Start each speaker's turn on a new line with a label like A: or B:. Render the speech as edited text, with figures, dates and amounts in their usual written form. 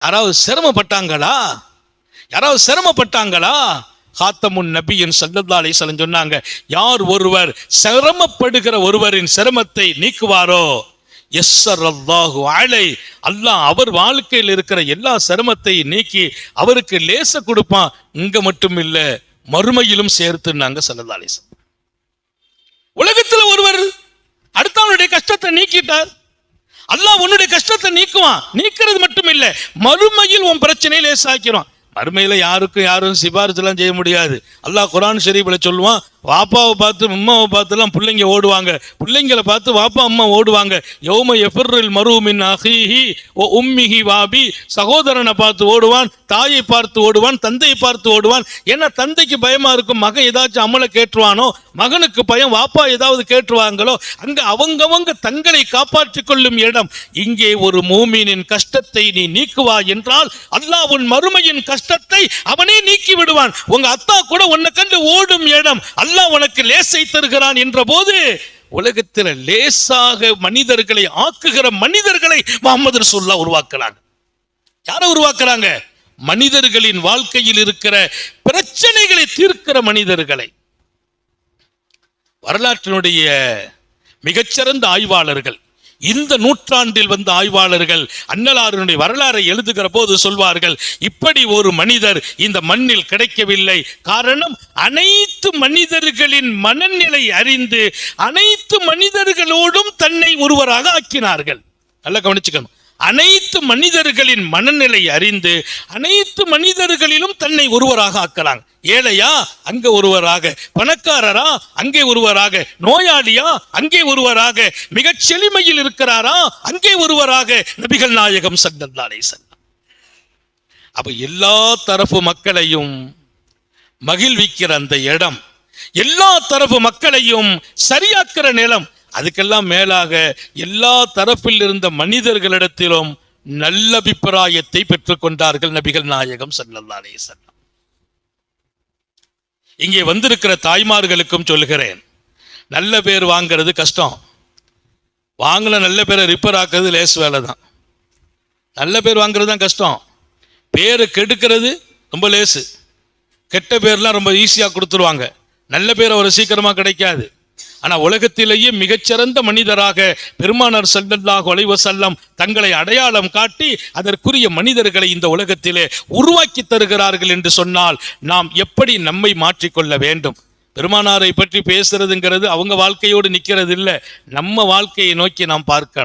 A: யாராவது சிரமப்பட்டாங்களா? யாராவது சிரமப்பட்டாங்களா? காத்தமுன் நபியின் ஸல்லல்லாஹு அலைஹி வஸல்லம் சொன்னாங்க, யார் ஒருவர் சிரமப்படுகிற ஒருவரின் சிரமத்தை நீக்குவாரோ யஸ்ஸரல்லாஹு அலை, அல்லாஹ் அவர் வாழ்க்கையில் இருக்கிற எல்லா சிரமத்தை நீக்கி அவருக்கு லேச கொடுப்பான். இங்க மட்டும் இல்ல, மறுமையிலும் சேர்த்துனாங்க ஸல்லல்லாஹு அலைஹி வஸல்லம். உலகத்துல ஒருவர் அடுத்தவனுடைய கஷ்டத்தை நீக்கிட்டார், அல்லாஹ் உன்னுடைய கஷ்டத்தை நீக்குவான். நீக்கிறது மட்டும் இல்ல, மறுமையில் உன் பிரச்சனையை லேசாக்கிறான். மறுமையில யாரும் சிபாரிசு எல்லாம் செய்ய முடியாது. அல்லாஹ் குர்ஆன் ஷரீஃப்ல சொல்லுவான், வாப்பாவை பார்த்து அம்மாவை பார்த்து எல்லாம் பிள்ளைங்க ஓடுவாங்க, பிள்ளைங்களை பார்த்து வாப்பா அம்மா ஓடுவாங்க. யௌம யஃபிர்ருல் மர்உ மின் அஹீஹி வ உம்மிஹி வாபி, சகோதரனை பார்த்து ஓடுவான், தாயை பார்த்து ஓடுவான், தந்தையை பார்த்து ஓடுவான். ஏன்னா தந்தைக்கு பயமா இருக்கும், மகன் ஏதாச்சும் அமலை கேட்டுருவானோ, மகனுக்கு பயம் வாப்பா ஏதாவது கேட்டுருவாங்களோ. அங்க அவங்கவங்க தங்களை காப்பாற்றிக் கொள்ளும் இடம். இங்கே ஒரு மூமினின் கஷ்டத்தை நீ நீக்குவா என்றால் அல்லாஹ் உன் மறுமையின் கஷ்டத்தை அவனே நீக்கி விடுவான். உங்க அத்தா கூட உன்னை கண்டு ஓடும் இடம் அல்லாஹ் உனக்கு லேசை தருகிறான் என்ற போது, உலகத்தில் லேசாக மனிதர்களை ஆக்குகிற மனிதர்களை முஹம்மது ரசூலுல்லாஹ் உருவாக்குறாங்க. யாரை உருவாக்குறாங்க? மனிதர்களின் வாழ்க்கையில் இருக்கிற பிரச்சனைகளை தீர்க்கிற மனிதர்களை. வரலாற்றினுடைய மிகச்சிறந்த ஆய்வாளர்கள், இந்த நூற்றாண்டில் வந்த ஆய்வாளர்கள் அன்னலாருடைய வரலாறை எழுதுகிற போது சொல்வார்கள், இப்படி ஒரு மனிதர் இந்த மண்ணில் கிடைக்கவில்லை. காரணம், அனைத்து மனிதர்களின் மனநிலை அறிந்து அனைத்து மனிதர்களோடும் தன்னை ஒருவராக ஆக்கினார்கள். நல்லா கவனிச்சுக்கணும். அனைத்து மனிதர்களின் மனநிலை அறிந்து அனைத்து மனிதர்களிலும் தன்னை ஒருவராக ஆக்கலாம். ஏழையா அங்கே ஒருவராக, பணக்காரரா அங்கே ஒருவராக, நோயாளியா அங்கே ஒருவராக, மிகச் செழுமையில் இருக்கிறாரா அங்கே ஒருவராக நபிகள் நாயகம் ஸல்லல்லாஹு அலைஹி வஸல்லம். அப்ப எல்லா தரப்பு மக்களையும் மகிழ்விக்கிற அந்த இடம், எல்லா தரப்பு மக்களையும் சரியாக்குற நிலம், அதுக்கெல்லாம் மேலாக எல்லா தரப்பில் இருந்த மனிதர்களிடத்திலும் நல்ல அபிப்பிராயத்தை பெற்றுக் கொண்டார்கள் நபிகள் நாயகம் ஸல்லல்லாஹு அலைஹி வஸல்லம். இங்கே வந்திருக்கிற தாய்மார்களுக்கும் சொல்கிறேன், நல்ல பேர் வாங்கிறது கஷ்டம், வாங்கின நல்ல பேரை ரிப்பேர் ஆக்குறது லேஸ் வேலை தான். நல்ல பேர் வாங்குறது தான் கஷ்டம், பேரை கெடுக்கிறது ரொம்ப லேசு. கெட்ட பேர்லாம் ரொம்ப ஈஸியாக கொடுத்துருவாங்க, நல்ல பேர் அவ்வளவு சீக்கிரமா கிடைக்காது. ஆனா உலகத்திலேயே மிகச்சிறந்த மனிதராக பெருமானார் ஸல்லல்லாஹு அலைஹி வஸல்லம் தங்களை அடையாளம் காட்டி அதற்குரிய மனிதர்களை இந்த உலகத்திலே உருவாக்கி தருகிறார்கள் என்று சொன்னால் நாம் எப்படி நம்மை மாற்றிக்கொள்ள வேண்டும்? பெருமானாரை பற்றி பேசுறதுங்கிறது அவங்க வாழ்க்கையோடு நிற்கிறது இல்லை, நம்ம வாழ்க்கையை நோக்கி நாம் பார்க்க